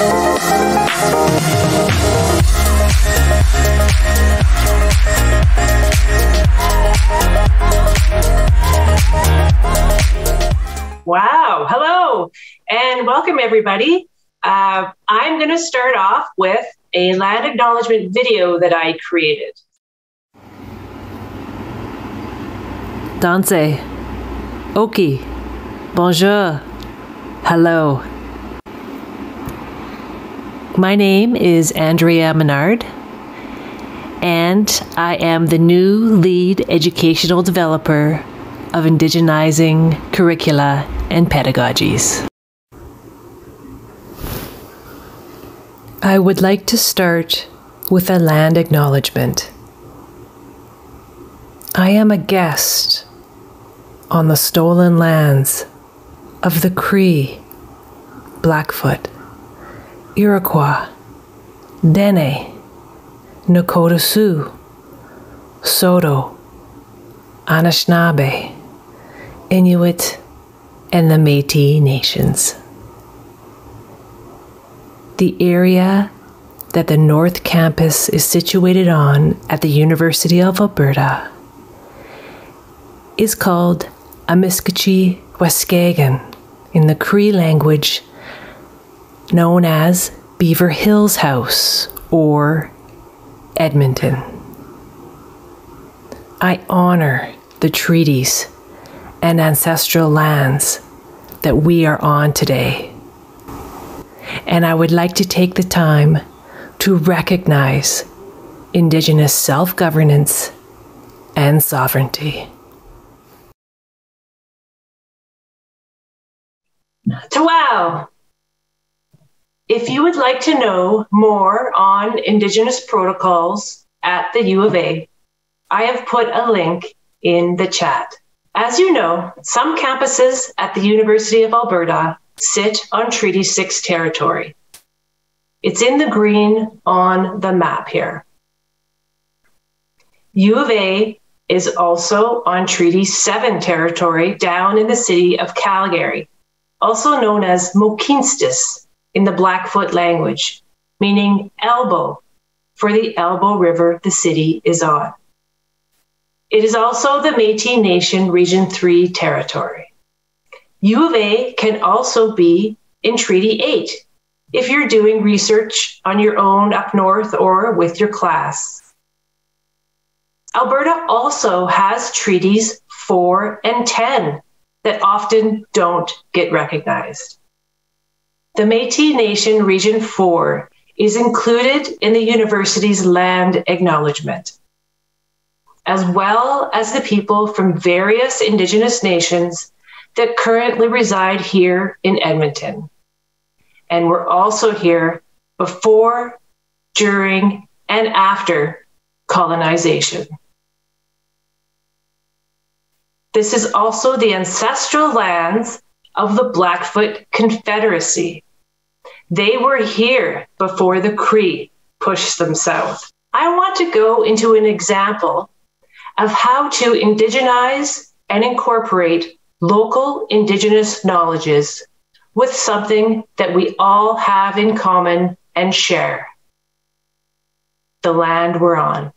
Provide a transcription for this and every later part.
Wow, hello, and welcome everybody. I'm going to start off with a land acknowledgement video that I created. Danse, Oki, bonjour, hello. My name is Andrea Menard, and I am the new lead educational developer of Indigenizing Curricula and Pedagogies. I would like to start with a land acknowledgement. I am a guest on the stolen lands of the Cree, Blackfoot, Iroquois, Dene, Nakota Sioux, Saulteaux, Anishinaabe, Inuit, and the Métis nations. The area that the North Campus is situated on at the University of Alberta is called Amiskitchi-Waskagan in the Cree language, known as Beaver Hills House or Edmonton. I honor the treaties and ancestral lands that we are on today. And I would like to take the time to recognize Indigenous self-governance and sovereignty. Wow! If you would like to know more on Indigenous protocols at the U of A, I have put a link in the chat. As you know, some campuses at the University of Alberta sit on Treaty 6 territory. It's in the green on the map here. U of A is also on Treaty 7 territory down in the city of Calgary, also known as Mokinstis in the Blackfoot language, meaning elbow, for the Elbow River the city is on. It is also the Métis Nation Region 3 territory. U of A can also be in Treaty 8 if you're doing research on your own up north or with your class. Alberta also has Treaties 4 and 10 that often don't get recognized. The Métis Nation Region 4 is included in the university's land acknowledgement, as well as the people from various Indigenous nations that currently reside here in Edmonton. And were also here before, during, and after colonization. This is also the ancestral lands of the Blackfoot Confederacy. They were here before the Cree pushed them south. I want to go into an example of how to indigenize and incorporate local Indigenous knowledges with something that we all have in common and share: the land we're on.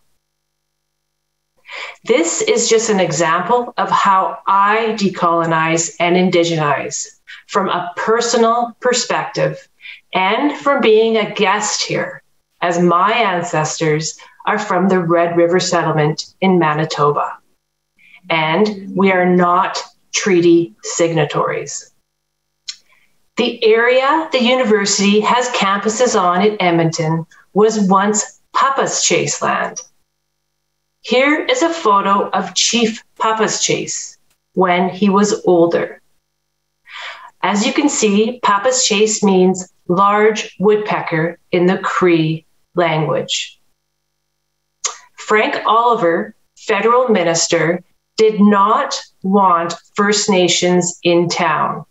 This is just an example of how I decolonize and indigenize from a personal perspective and from being a guest here, as my ancestors are from the Red River Settlement in Manitoba. And we are not treaty signatories. The area the university has campuses on in Edmonton was once Papa's Chase land. Here is a photo of Chief Papa's Chase when he was older. As you can see, Papa's Chase means large woodpecker in the Cree language. Frank Oliver, federal minister, did not want First Nations in town.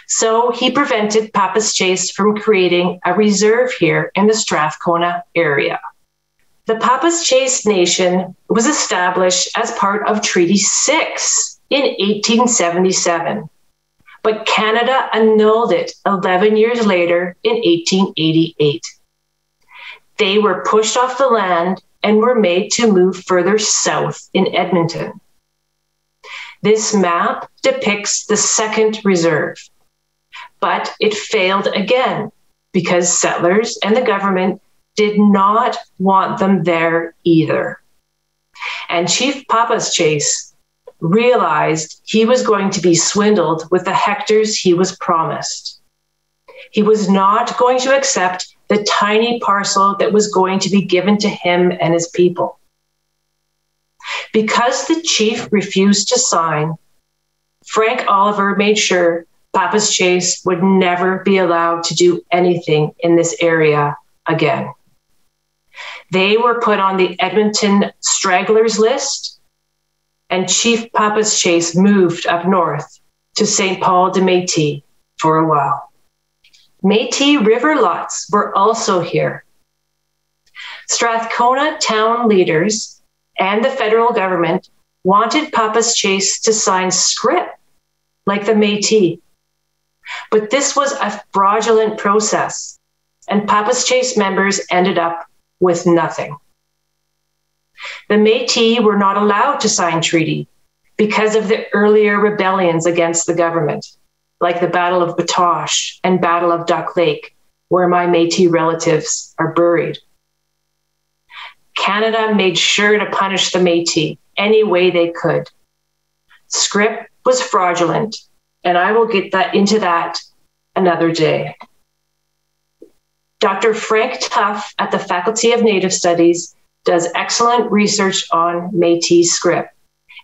So he prevented Papa's Chase from creating a reserve here in the Strathcona area. The Papa's Chase Nation was established as part of Treaty 6 in 1877 but Canada annulled it 11 years later in 1888. They were pushed off the land and were made to move further south in Edmonton. This map depicts the second reserve, but it failed again because settlers and the government did not want them there either. And Chief Papas-Chase realized he was going to be swindled with the hectares he was promised. He was not going to accept the tiny parcel that was going to be given to him and his people. Because the chief refused to sign, Frank Oliver made sure Papas-Chase would never be allowed to do anything in this area again. They were put on the Edmonton stragglers list, and Chief Papas-Chase moved up north to St. Paul de Métis for a while. Métis river lots were also here. Strathcona town leaders and the federal government wanted Papas-Chase to sign scrip like the Métis. But this was a fraudulent process, and Papas-Chase members ended up with nothing. The Métis were not allowed to sign treaty because of the earlier rebellions against the government, like the Battle of Batoche and Battle of Duck Lake, where my Métis relatives are buried. Canada made sure to punish the Métis any way they could. Scrip was fraudulent, and I will get into that another day. Dr. Frank Tuff at the Faculty of Native Studies does excellent research on Métis scrip.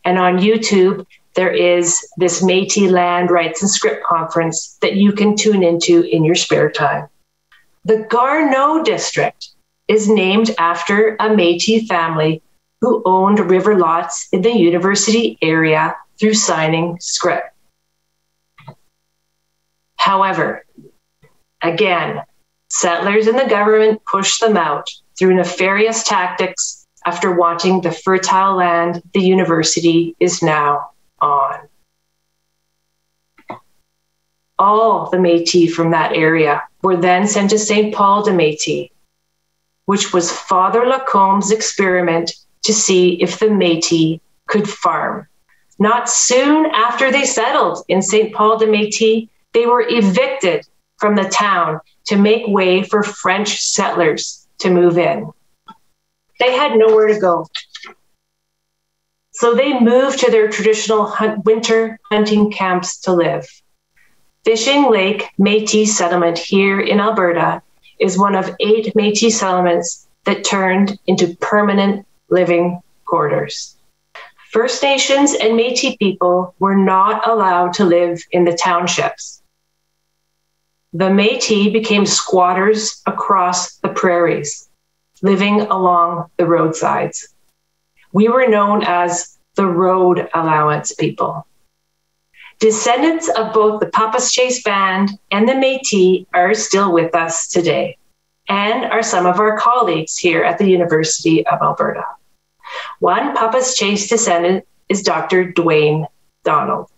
And on YouTube, there is this Métis Land Rights and Scrip Conference that you can tune into in your spare time. The Garno District is named after a Métis family who owned river lots in the university area through signing scrip. However, again, settlers and the government pushed them out through nefarious tactics after wanting the fertile land the university is now on. All the Métis from that area were then sent to St. Paul de Métis, which was Father Lacombe's experiment to see if the Métis could farm. Not soon after they settled in St. Paul de Métis, they were evicted from the town to make way for French settlers to move in. They had nowhere to go. So they moved to their traditional winter hunting camps to live. Fishing Lake Metis Settlement here in Alberta is one of 8 Métis settlements that turned into permanent living quarters. First Nations and Métis people were not allowed to live in the townships. The Métis became squatters across the prairies, living along the roadsides. We were known as the road allowance people. Descendants of both the Papas-Chase band and the Métis are still with us today and are some of our colleagues here at the University of Alberta. One Papas-Chase descendant is Dr. Dwayne Donald.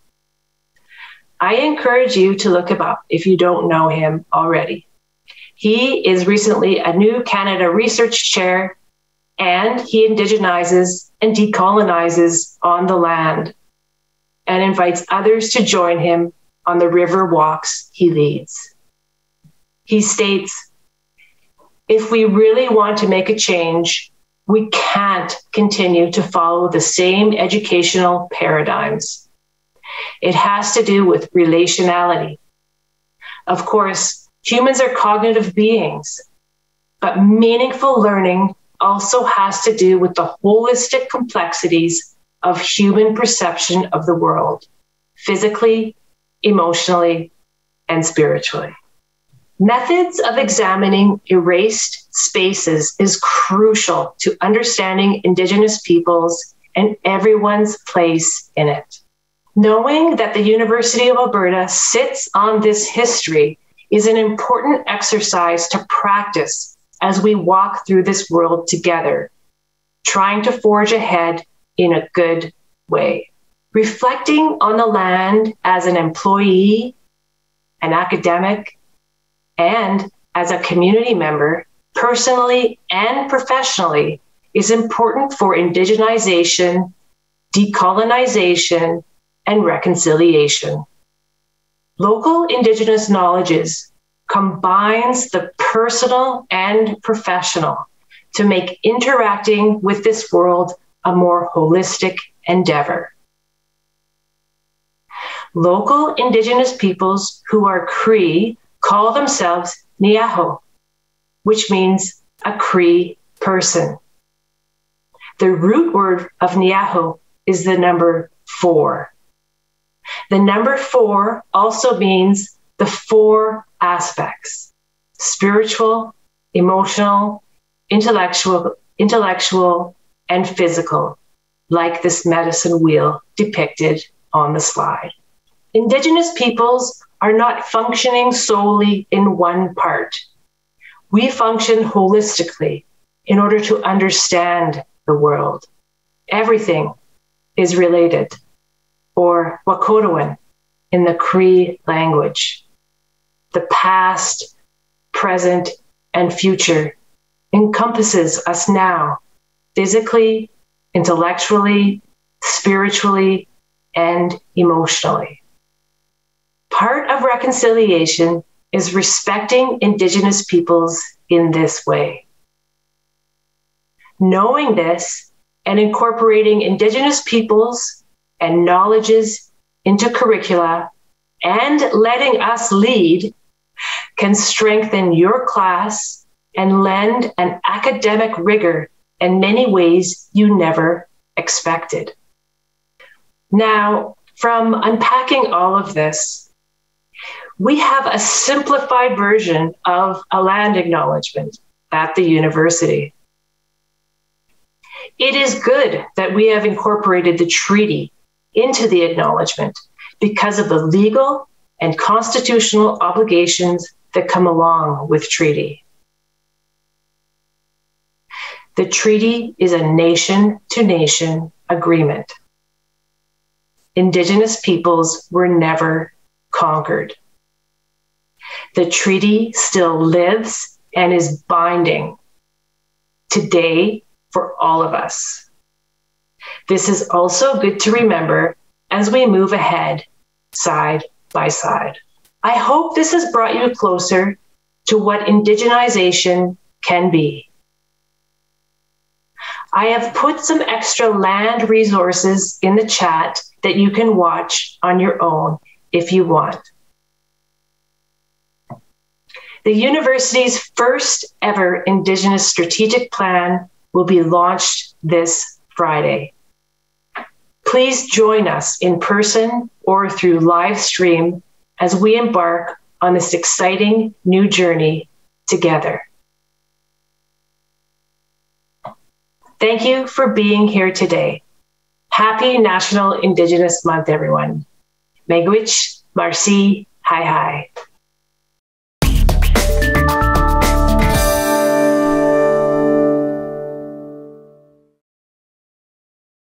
I encourage you to look him up if you don't know him already. He is recently a New Canada Research Chair, and he indigenizes and decolonizes on the land and invites others to join him on the river walks he leads. He states, if we really want to make a change, we can't continue to follow the same educational paradigms. It has to do with relationality. Of course, humans are cognitive beings, but meaningful learning also has to do with the holistic complexities of human perception of the world, physically, emotionally, and spiritually. Methods of examining erased spaces is crucial to understanding Indigenous peoples and everyone's place in it. Knowing that the University of Alberta sits on this history is an important exercise to practice as we walk through this world together, trying to forge ahead in a good way. reflecting on the land as an employee, an academic, and as a community member, personally and professionally, is important for indigenization, decolonization, and reconciliation. Local Indigenous knowledges combines the personal and professional to make interacting with this world a more holistic endeavor. Local Indigenous peoples who are Cree call themselves Niaho, which means a Cree person. The root word of Niaho is the number 4. The number 4 also means the 4 aspects: spiritual, emotional, intellectual, and physical, like this medicine wheel depicted on the slide. Indigenous peoples are not functioning solely in one part. We function holistically in order to understand the world. Everything is related, or Wakotoan in the Cree language. The past, present, and future encompasses us now, physically, intellectually, spiritually, and emotionally. Part of reconciliation is respecting Indigenous peoples in this way. Knowing this and incorporating Indigenous peoples and knowledges into curricula and letting us lead can strengthen your class and lend an academic rigor in many ways you never expected. Now, from unpacking all of this, we have a simplified version of a land acknowledgement at the university. It is good that we have incorporated the treaty into the acknowledgement because of the legal and constitutional obligations that come along with treaty. The treaty is a nation-to-nation agreement. Indigenous peoples were never conquered. The treaty still lives and is binding today for all of us. This is also good to remember as we move ahead side by side. I hope this has brought you closer to what indigenization can be. I have put some extra land resources in the chat that you can watch on your own if you want. The university's first ever Indigenous strategic plan will be launched this Friday. Please join us in person or through live stream as we embark on this exciting new journey together. Thank you for being here today. Happy National Indigenous Month, everyone. Megwich, Marci, hi hi.